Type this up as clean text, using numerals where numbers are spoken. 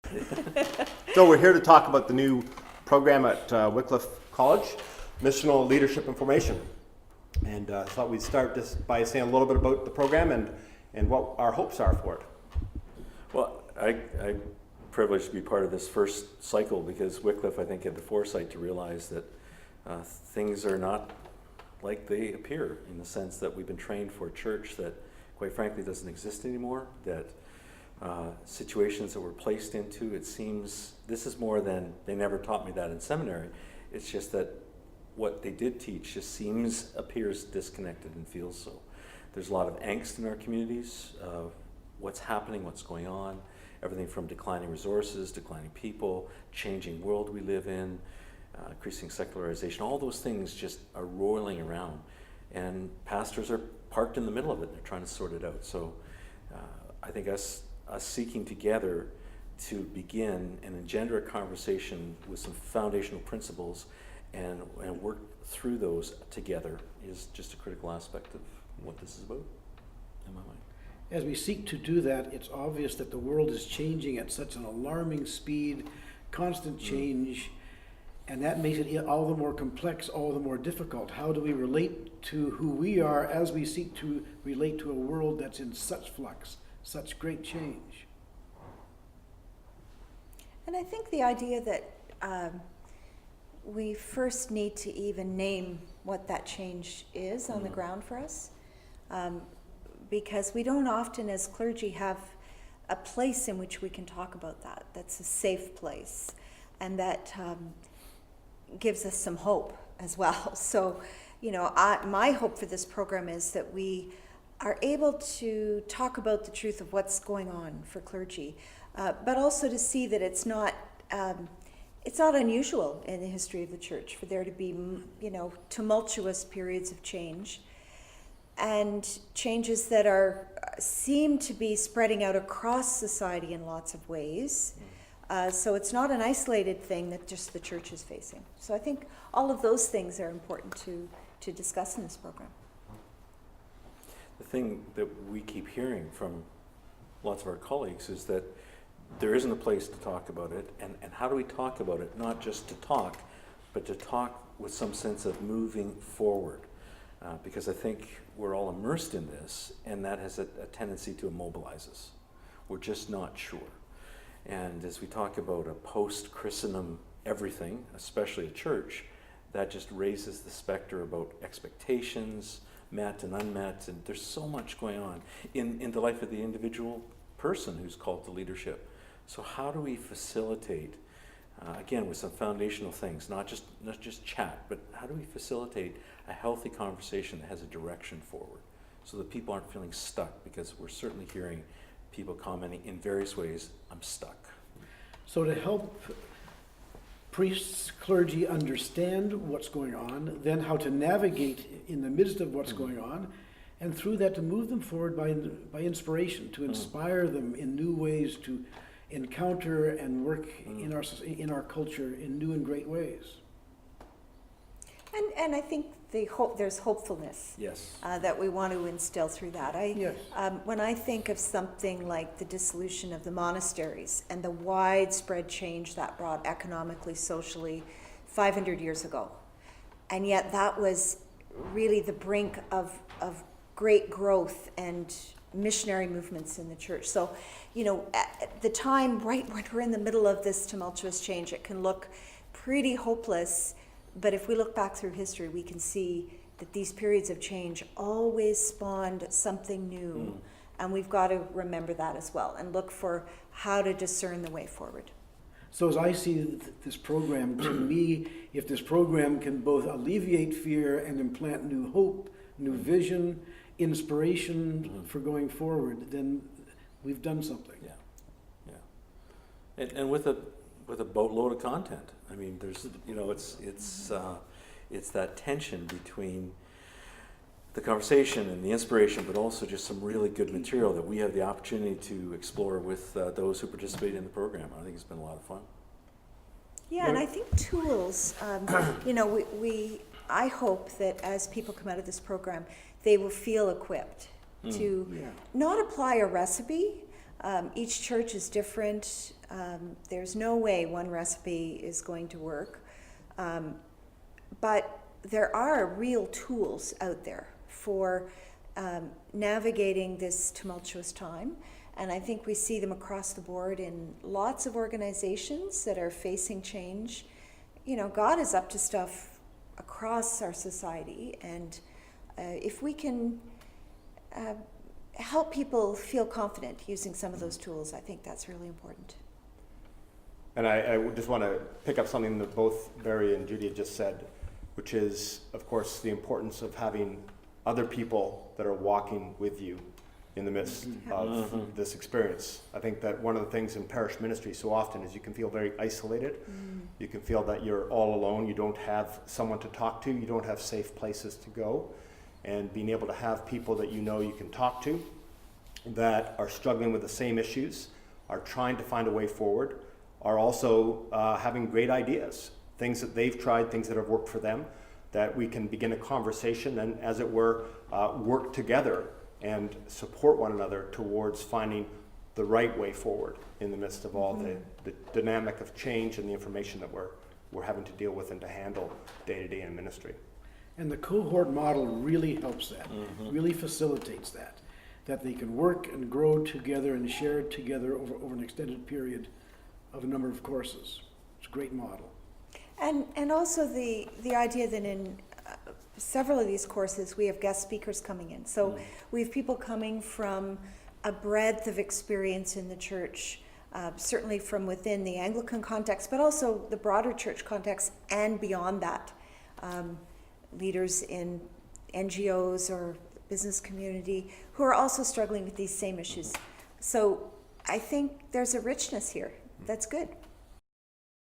So we're here to talk about the new program at Wycliffe College, Missional Leadership Information. And I thought we'd start this by saying a little bit about the program and what our hopes are for it. Well, I'm privileged to be part of this first cycle because Wycliffe, I think, had the foresight to realize that things are not like they appear, in the sense that we've been trained for a church that, quite frankly, doesn't exist anymore, that situations that we're placed into, it seems, this is more than, they never taught me that in seminary, it's just that what they did teach just appears disconnected and feels so. There's a lot of angst in our communities, what's happening, what's going on, everything from declining resources, declining people, changing world we live in, increasing secularization, all those things just are roiling around. And pastors are parked in the middle of it, and they're trying to sort it out. So I think us seeking together to begin and engender a conversation with some foundational principles and work through those together is just a critical aspect of what this is about, in my mind. As we seek to do that, it's obvious that the world is changing at such an alarming speed, constant change, and that makes it all the more complex, all the more difficult. How do we relate to who we are as we seek to relate to a world that's in such flux, such great change? And I think the idea that we first need to even name what that change is on the ground for us, because we don't often as clergy have a place in which we can talk about that, that's a safe place, and that gives us some hope as well. So, my hope for this program is that we are able to talk about the truth of what's going on for clergy, but also to see that it's not unusual in the history of the church for there to be, tumultuous periods of change, and changes that seem to be spreading out across society in lots of ways. So it's not an isolated thing that just the church is facing. So I think all of those things are important to discuss in this program. The thing that we keep hearing from lots of our colleagues is that there isn't a place to talk about it, and how do we talk about it? Not just to talk, but to talk with some sense of moving forward. Because I think we're all immersed in this, and that has a tendency to immobilize us. We're just not sure. And as we talk about a post-Christendom everything, especially a church, that just raises the specter about expectations, met and unmet, and there's so much going on in the life of the individual person who's called to leadership. So how do we facilitate, again, with some foundational things, not just chat, but how do we facilitate a healthy conversation that has a direction forward so that people aren't feeling stuck? Because we're certainly hearing people commenting in various ways, I'm stuck. So to help priests, clergy understand what's going on, then how to navigate in the midst of what's going on, and through that to move them forward by inspiration, to inspire them in new ways to encounter and work in our culture in new and great ways. And I think there's hopefulness. Yes. That we want to instill through that. Yes. When I think of something like the dissolution of the monasteries and the widespread change that brought economically, socially, 500 years ago, and yet that was really the brink of great growth and missionary movements in the church. So, at the time, right when we're in the middle of this tumultuous change, it can look pretty hopeless. But if we look back through history, we can see that these periods of change always spawned something new. And we've got to remember that as well and look for how to discern the way forward. So as I see this program, to me, if this program can both alleviate fear and implant new hope, new vision, inspiration for going forward, then we've done something. Yeah. And with a boatload of content. I mean, there's, it's that tension between the conversation and the inspiration, but also just some really good material that we have the opportunity to explore with those who participate in the program. I think it's been a lot of fun. Yeah, and I think tools, I hope that as people come out of this program, they will feel equipped to not apply a recipe, Each church is different. There's no way one recipe is going to work. But there are real tools out there for navigating this tumultuous time. And I think we see them across the board in lots of organizations that are facing change. You know, God is up to stuff across our society. And if we can help people feel confident using some of those tools, I think that's really important. And I would just want to pick up something that both Barry and Judy had just said, which is, of course, the importance of having other people that are walking with you in the midst of this experience. I think that one of the things in parish ministry so often is you can feel very isolated. You can feel that you're all alone. You don't have someone to talk to. You don't have safe places to go. And being able to have people that you know you can talk to that are struggling with the same issues, are trying to find a way forward, are also having great ideas, things that they've tried, things that have worked for them, that we can begin a conversation and, as it were, work together and support one another towards finding the right way forward in the midst of all the dynamic of change and the information that we're having to deal with and to handle day to day in ministry. And the cohort model really helps that, really facilitates that they can work and grow together and share together over an extended period of a number of courses. It's a great model. And also the idea that in several of these courses we have guest speakers coming in. So we have people coming from a breadth of experience in the church, certainly from within the Anglican context, but also the broader church context and beyond that. Leaders in NGOs or business community who are also struggling with these same issues. So I think there's a richness here. That's good.